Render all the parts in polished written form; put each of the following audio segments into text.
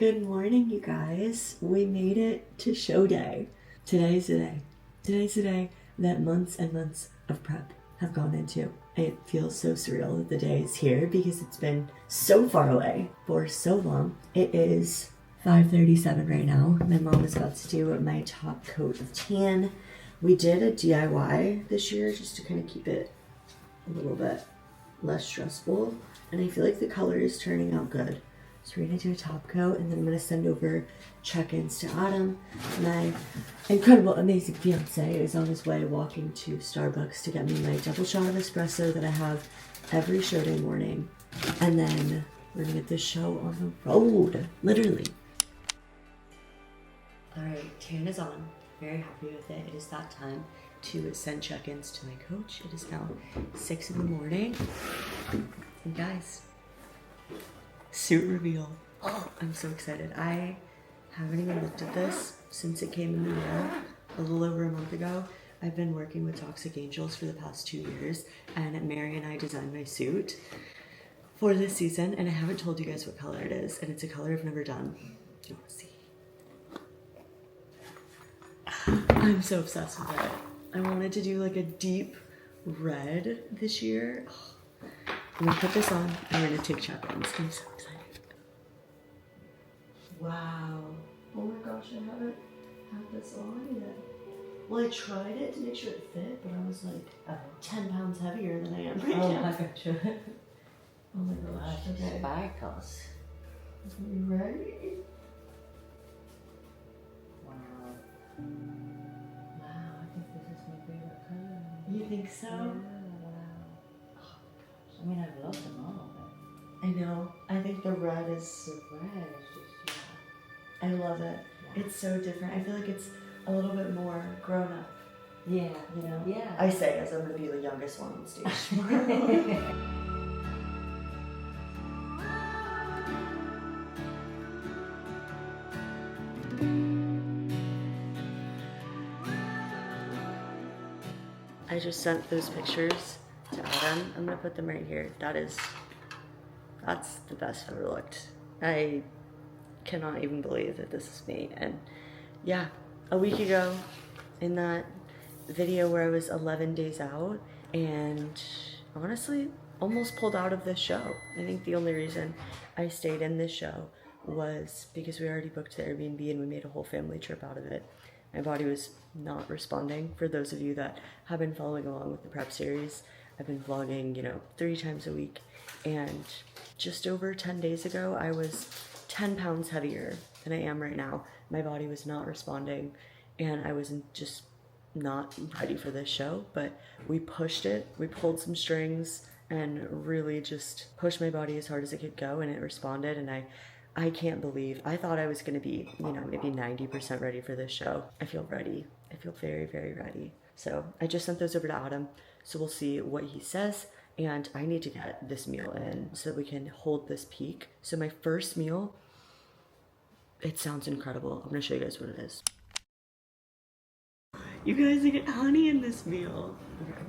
Good morning, you guys. We made it to show day. Today's the day. Today's the day that months and months of prep have gone into. It feels so surreal that the day is here because it's been so far away for so long. It is 5:37 right now. My mom is about to do my top coat of tan. We did a DIY this year just to kind of keep it a little bit less stressful. And I feel like the color is turning out good. So we're gonna do a top coat and then I'm gonna send over check-ins to Adam. My incredible, amazing fiance is on his way walking to Starbucks to get me my double shot of espresso that I have every show day morning. And then we're gonna get this show on the road, literally. All right, tan is on. Very happy with it. It is that time to send check-ins to my coach. It is now 6 in the morning. And guys, suit reveal. Oh, I'm so excited. I haven't even looked at this since it came in the mail a little over a month ago. I've been working with Toxic Angels for the past 2 years, and Mary and I designed my suit for this season, and I haven't told you guys what color it is, and it's a color I've never done. You want to see? I'm so obsessed with it. I wanted to do like a deep red this year. I'm gonna put this on and we're gonna take check-ins. I'm so excited. Wow. Oh my gosh, I haven't had this on yet. Well, I tried it to make sure it fit, but I was like 10 pounds heavier than I am right now. I got you. Oh my gosh. Okay. Sparkles. Are you ready? Wow. Wow, I think this is my favorite color. You think so? Yeah, wow. I mean, I love them all, but I know. I think the red is... the red is just, yeah. I love it. Yeah. It's so different. I feel like it's a little bit more grown up. Yeah. You know? Yeah. I say as I'm going to be the youngest one on stage. I just sent those pictures to Adam. I'm gonna put them right here. That's the best I've ever looked. I cannot even believe that this is me. And yeah, a week ago in that video where I was 11 days out and honestly almost pulled out of this show. I think the only reason I stayed in this show was because we already booked the Airbnb and we made a whole family trip out of it. My body was not responding. For those of you that have been following along with the prep series, I've been vlogging, 3 times a week. And just over 10 days ago, I was 10 pounds heavier than I am right now. My body was not responding and I was just not ready for this show, but we pushed it. We pulled some strings and really just pushed my body as hard as it could go and it responded. And I can't believe, I thought I was gonna be, maybe 90% ready for this show. I feel ready. I feel very, very ready. So I just sent those over to Adam. So we'll see what he says. And I need to get this meal in so that we can hold this peak. So my first meal, it sounds incredible. I'm gonna show you guys what it is. You guys, I get honey in this meal. Okay.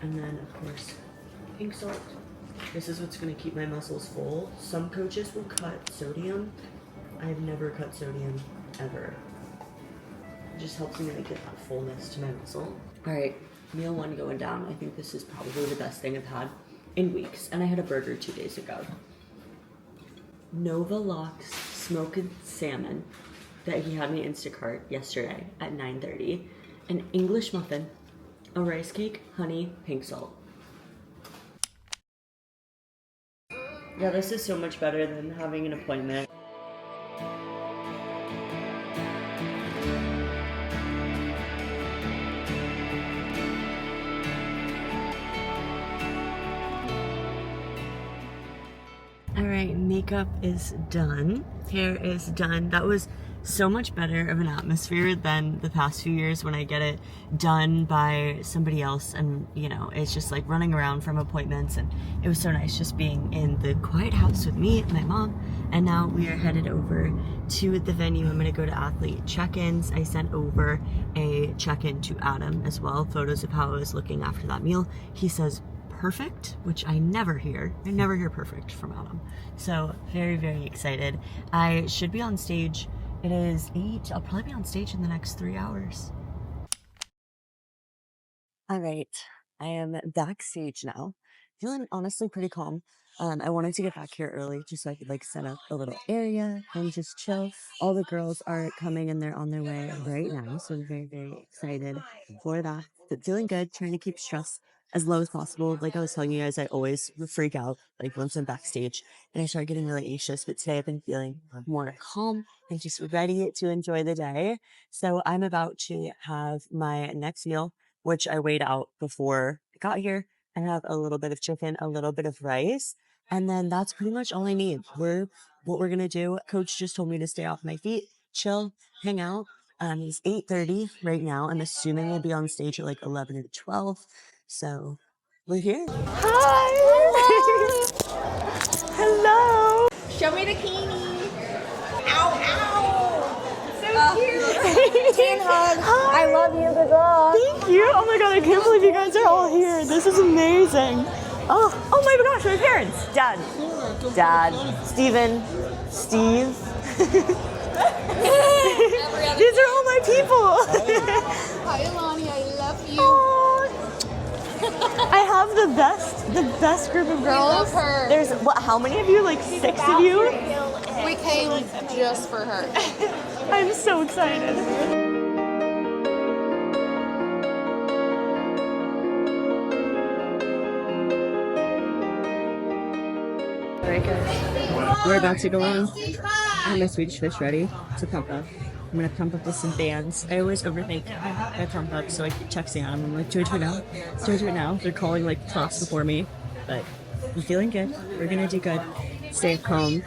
And then of course, pink salt. This is what's gonna keep my muscles full. Some coaches will cut sodium. I've never cut sodium, ever. It just helps me get that fullness to my muscle. All right, meal 1 going down. I think this is probably the best thing I've had in weeks. And I had a burger 2 days ago. Nova Lox smoked salmon that he had me Instacart yesterday at 9:30. An English muffin, a rice cake, honey, pink salt. Yeah, this is so much better than having an appointment. All right, makeup is done. Hair is done. That was so much better of an atmosphere than the past few years when I get it done by somebody else and it's just like running around from appointments, and it was so nice just being in the quiet house with me and my mom. And now we are headed over to the venue. I'm gonna go to athlete check-ins. I sent over a check-in to Adam as well, photos of how I was looking after that meal. He says perfect, which I never hear. I never hear perfect from Adam. So very, very excited. I should be on stage. It is 8. I'll probably be on stage in the next 3 hours. All right, I am backstage now. Feeling honestly pretty calm. I wanted to get back here early just so I could like set up a little area and just chill. All the girls are coming and they're on their way right now, so I'm very, very excited for that. But feeling good, trying to keep stress as low as possible. Like I was telling you guys, I always freak out like once I'm backstage and I start getting really anxious. But today I've been feeling more calm and just ready to enjoy the day. So I'm about to have my next meal, which I weighed out before I got here. I have a little bit of chicken, a little bit of rice, and then that's pretty much all I need. What we're gonna do. Coach just told me to stay off my feet, chill, hang out. It's 8:30 right now. I'm assuming we'll be on stage at like 11 or 12. So we're here. Hi. Hello. Show me the bikini. Ow, ow. So cute. Hand hug. I love you. Good luck. Thank you. Oh my god, I can't believe you guys are all here. This is amazing. Oh my gosh, my parents. Dad, Steven, Steve. These are all my people. Hi, Alani. I love you. I have the best group of girls. love her. There's how many of you? Like 6 of you? We came just for her. I'm so excited. Alright guys, we're about to go on. I have my Swedish fish ready to pump up. I'm gonna pump up with some bands. I always overthink my pump up, so I keep texting Adam. I'm like, do I do it now? Do I do it now? They're calling like props before me, but I'm feeling good. We're gonna do good. Stay calm.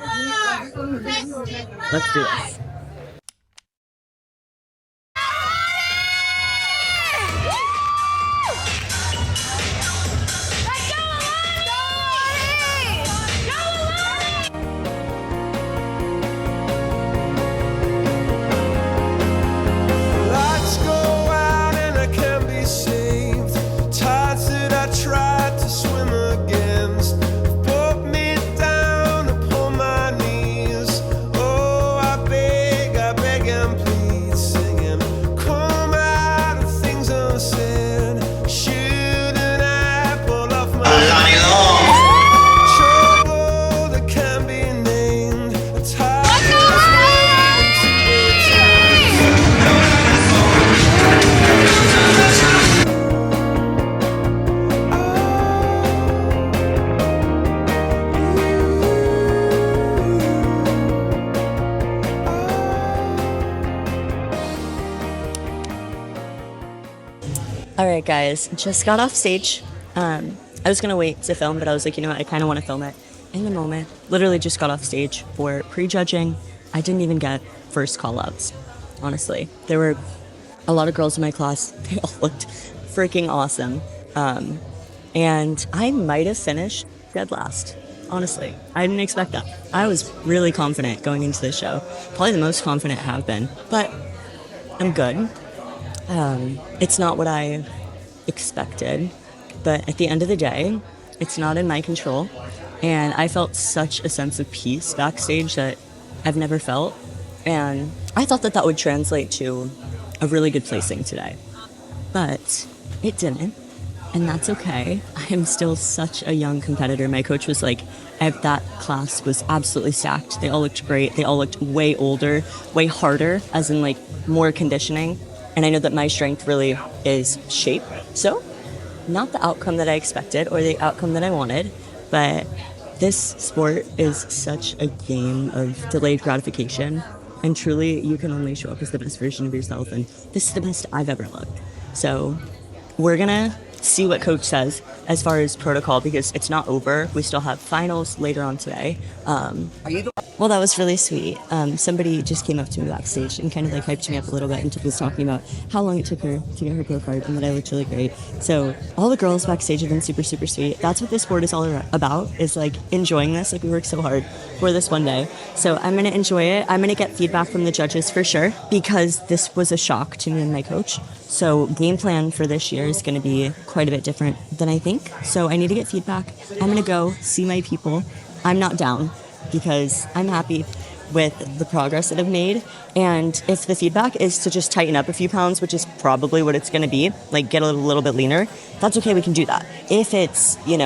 Let's do this. Alright guys, just got off stage. I was gonna wait to film, but I was like, you know what, I kind of want to film it in the moment. Literally just got off stage for prejudging. I didn't even get first call-outs, honestly. There were a lot of girls in my class. They all looked freaking awesome. And I might have finished dead last, honestly. I didn't expect that. I was really confident going into this show. Probably the most confident I have been, but I'm good. It's not what I expected, but at the end of the day, it's not in my control. And I felt such a sense of peace backstage that I've never felt. And I thought that that would translate to a really good placing today, but it didn't. And that's okay. I am still such a young competitor. My coach was like, that class was absolutely stacked. They all looked great. They all looked way older, way harder, as in like more conditioning. And I know that my strength really is shape. So not the outcome that I expected or the outcome that I wanted, but this sport is such a game of delayed gratification. And truly, you can only show up as the best version of yourself. And this is the best I've ever looked. So we're going to see what coach says as far as protocol, because it's not over. We still have finals later on today. Are you the Well, that was really sweet. Somebody just came up to me backstage and kind of like hyped me up a little bit and was talking about how long it took her to get her pro card and that I looked really great. So all the girls backstage have been super, super sweet. That's what this sport is all about, is like enjoying this. Like we worked so hard for this one day. So I'm going to enjoy it. I'm going to get feedback from the judges for sure, because this was a shock to me and my coach. So game plan for this year is going to be quite a bit different than I think. So I need to get feedback. I'm going to go see my people. I'm not down, because I'm happy with the progress that I've made. And if the feedback is to just tighten up a few pounds, which is probably what it's going to be, like get a little bit leaner, that's okay. We can do that. If it's, you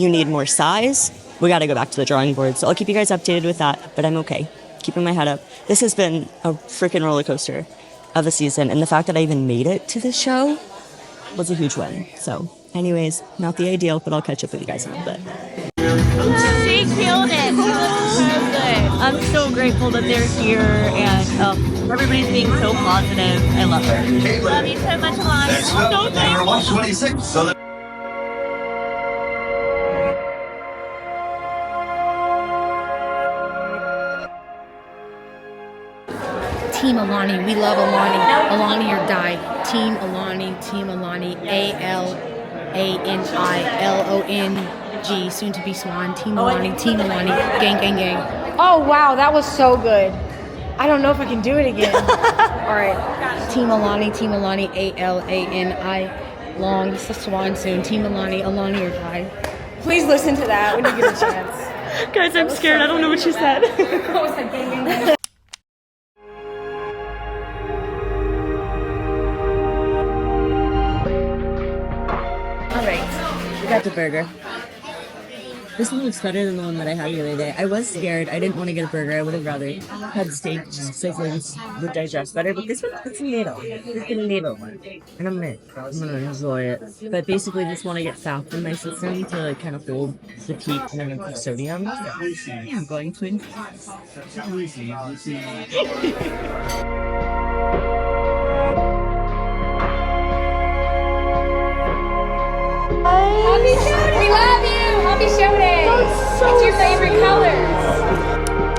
need more size, we got to go back to the drawing board. So I'll keep you guys updated with that, but I'm okay. Keeping my head up. This has been a freaking roller coaster of a season. And the fact that I even made it to this show was a huge win. So anyways, not the ideal, but I'll catch up with you guys in a little bit. She killed it. She was so good. I'm so grateful that they're here and everybody's being so positive. I love her. Love you so much, Alani. Next up, number 126. So Team Alani. We love Alani. Alani or die. Team Alani. Team Alani. ALANILONG. Soon to be Swan. Team Alani. Team Alani. Gang, gang, gang. Oh, wow. That was so good. I don't know if I can do it again. All right. Team Alani. Team Alani. ALANI. Long. Swan soon. Team Alani. Alani or die. Please listen to that when you get a chance. Guys, I'm scared. I don't know what she said. Oh, it's like gang, gang, gang. We got the burger. This one looks better than the one that I had the other day. I was scared. I didn't want to get a burger. I would have rather had steak just so things would digest better. But this one, it's a nato. It's a nato one. And I'm gonna enjoy it. But basically just want to get fat in my system to like kind of hold the peak and then the sodium. Yeah, I'm going to. We love you. Happy show day. What's your favorite colors?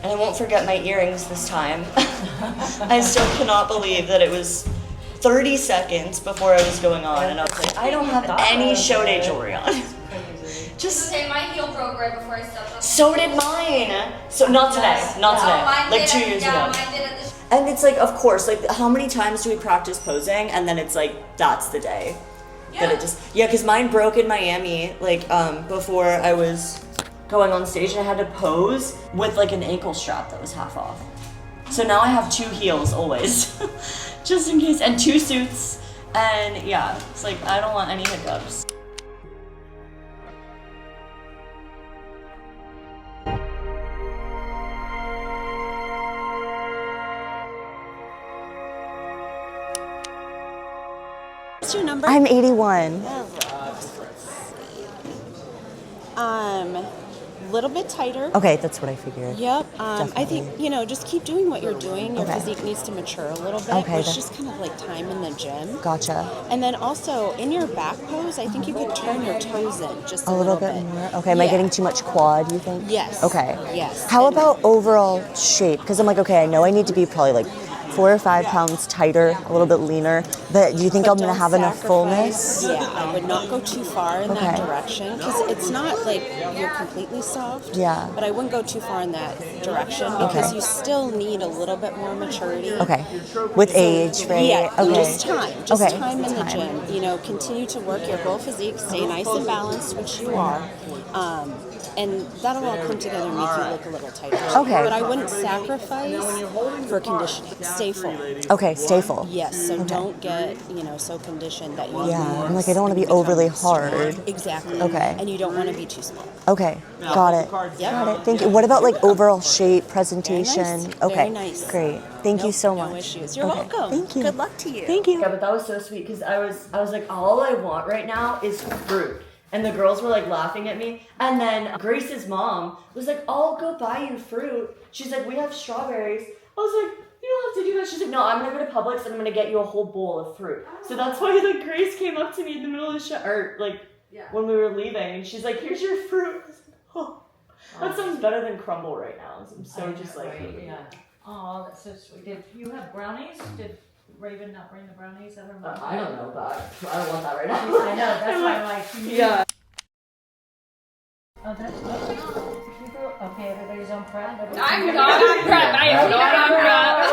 And I won't forget my earrings this time. I still cannot believe that it was 30 seconds before I was going on, and I was like, I don't have any show day jewelry on. Just Okay, my heel broke right before I stepped up. so did mine. So not today, not today. Like 2 years ago. Mine did at the And it's like, of course, like how many times do we practice posing, and then it's like that's the day that it just because mine broke in Miami like before I was going on stage, and I had to pose with like an ankle strap that was half off. So now I have 2 heels always, just in case, and 2 suits, and yeah, it's like I don't want any hiccups. What's your number? I'm 81. Little bit tighter. Okay, that's what I figured. Yep. I Definitely. think, just keep doing what you're doing. Your Okay. physique needs to mature a little bit, Okay, which that- is kind of like time in the gym. Gotcha. And then also in your back pose, I think you could turn your toes in just A little bit more. Okay, am I Yeah. getting too much quad, you think? Yes. Okay. Yes. How And- about overall shape? Because I'm like, okay, I know I need to be probably like 4 or 5 pounds tighter, a little bit leaner. But do you think But I'm gonna don't have enough sacrifice- fullness? Yeah, I would not go too far in that Okay. direction because it's not like you're completely soft. Yeah. But I wouldn't go too far in that direction because you still need a little bit more maturity. Okay. With age, right? Yeah, Okay. just time. Just Okay, time in the time. gym. Continue to work your whole physique, stay nice and balanced, which you are. And that'll all come together and make you look a little tighter. Okay. But I wouldn't sacrifice for conditioning. Stay full. Okay, stay full. Yes, so don't get, so conditioned that you Yeah, I'm like, I don't want to be overly hard. Exactly. Okay. And you don't want to be too small. Okay, got it. Yep. Got it. Thank you. What about like overall shape, presentation? Very nice. Okay, Very nice. great. Thank you so much. No issues. You're Okay, welcome. Thank you. Good luck to you. Thank you. Yeah, but that was so sweet because I was like, all I want right now is fruit. And the girls were like laughing at me. And then Grace's mom was like, I'll go buy you fruit. She's like, we have strawberries. I was like, you don't have to do that. She's like, no, I'm gonna go to Publix and I'm gonna get you a whole bowl of fruit. So that's why like Grace came up to me in the middle of the show, or like when we were leaving, and she's like, here's your fruit. I was like, oh, that sounds better than crumble right now. I'm so just like, yeah. Oh, that's so sweet. Did you have brownies? Did Raven not bring the brownies? I don't know. I don't know, but I don't want that right now. I know, that's why I'm like, yeah. oh, that's good. Okay, everybody's on prep. I'm not on prep. I am not on prep.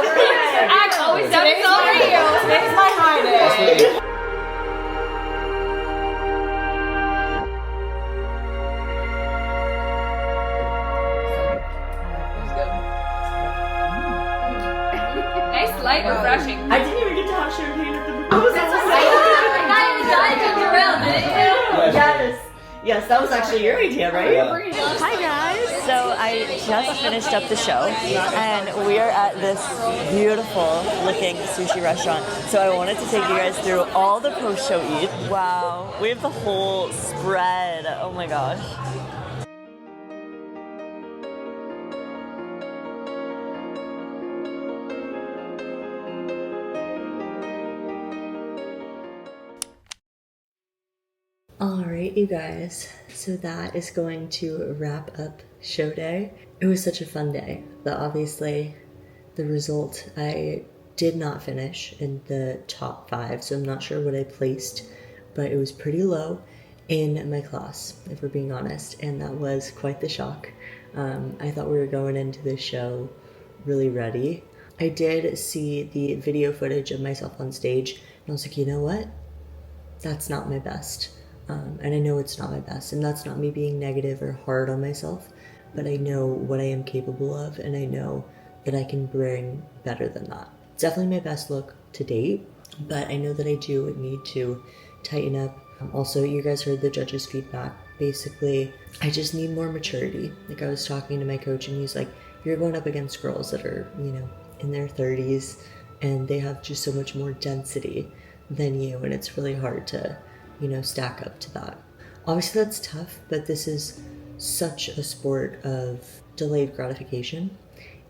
I'm always up for you. Today's my high day. Nice, light, refreshing. I didn't even get to have champagne at the proposal. Yes. Yes, that was actually your idea, right? Hi guys. So I just finished up the show and we are at this beautiful looking sushi restaurant. So I wanted to take you guys through all the post-show eat. Wow, we have the whole spread. Oh my gosh. Alright, you guys, so that is going to wrap up show day. It was such a fun day, but obviously the result, I did not finish in the top 5, so I'm not sure what I placed, but it was pretty low in my class, if we're being honest, and that was quite the shock. I thought we were going into this show really ready. I did see the video footage of myself on stage, and I was like, you know what? That's not my best. And I know it's not my best, and that's not me being negative or hard on myself, but I know what I am capable of, and I know that I can bring better than that. It's definitely my best look to date, but I know that I do need to tighten up. Also, you guys heard the judges' feedback. Basically, I just need more maturity. Like, I was talking to my coach, and he's like, you're going up against girls that are, you know, in their 30s, and they have just so much more density than you, and it's really hard to, you know, stack up to that. Obviously that's tough, but this is such a sport of delayed gratification,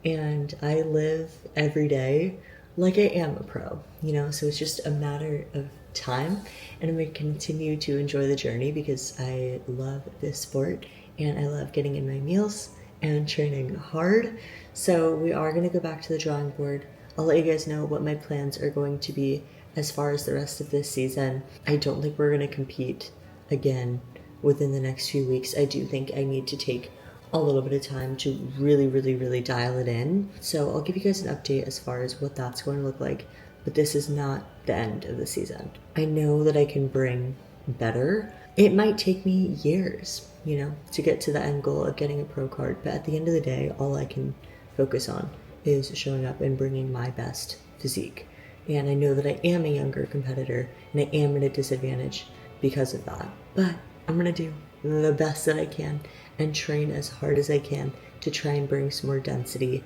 and I live every day like I am a pro, you know, so it's just a matter of time, and I'm going to continue to enjoy the journey because I love this sport and I love getting in my meals and training hard. So we are going to go back to the drawing board. I'll let you guys know what my plans are going to be as far as the rest of this season. I don't think we're going to compete again within the next few weeks. I do think I need to take a little bit of time to really dial it in. So I'll give you guys an update as far as what that's going to look like, but this is not the end of the season. I know that I can bring better. It might take me years, you know, to get to the end goal of getting a pro card, but at the end of the day, all I can focus on is showing up and bringing my best physique. And I know that I am a younger competitor and I am at a disadvantage because of that. But I'm going to do the best that I can and train as hard as I can to try and bring some more density,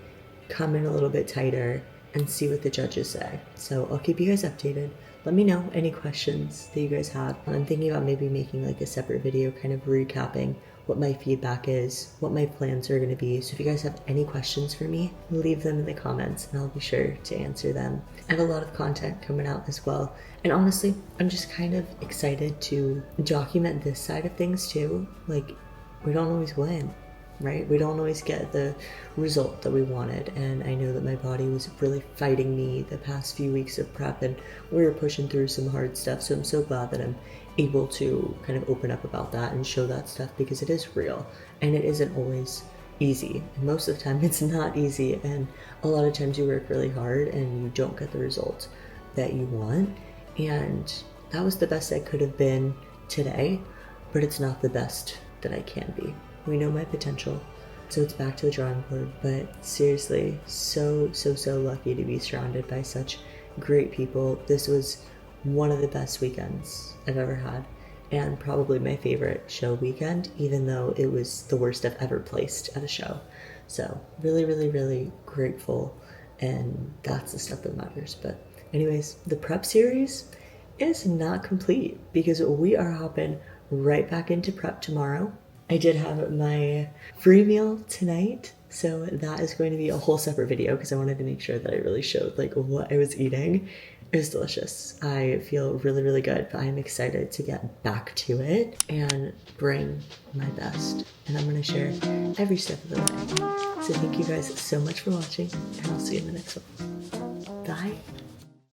come in a little bit tighter, and see what the judges say. So I'll keep you guys updated. Let me know any questions that you guys have. I'm thinking about maybe making like a separate video kind of recapping what my feedback is, what my plans are going to be. So if you guys have any questions for me, leave them in the comments and I'll be sure to answer them. I have a lot of content coming out as well. And honestly, I'm just kind of excited to document this side of things too. Like, we don't always win, right? We don't always get the result that we wanted. And I know that my body was really fighting me the past few weeks of prep, and we were pushing through some hard stuff. So I'm so glad that I'm able to kind of open up about that and show that stuff, because it is real and it isn't always easy. And most of the time it's not easy, and a lot of times you work really hard and you don't get the result that you want. And that was the best I could have been today, but it's not the best that I can be. We know my potential, so it's back to the drawing board. But seriously, so lucky to be surrounded by such great people. This was one of the best weekends I've ever had, and probably my favorite show weekend, even though it was the worst I've ever placed at a show. So really grateful, and that's the stuff that matters. But anyways, the prep series is not complete because we are hopping right back into prep tomorrow. I did have my free meal tonight, So that is going to be a whole separate video because I wanted to make sure that I really showed like what I was eating. It was delicious. I feel really, really good, but I'm excited to get back to it and bring my best. And I'm gonna share every step of the way. So thank you guys so much for watching, and I'll see you in the next one. Bye.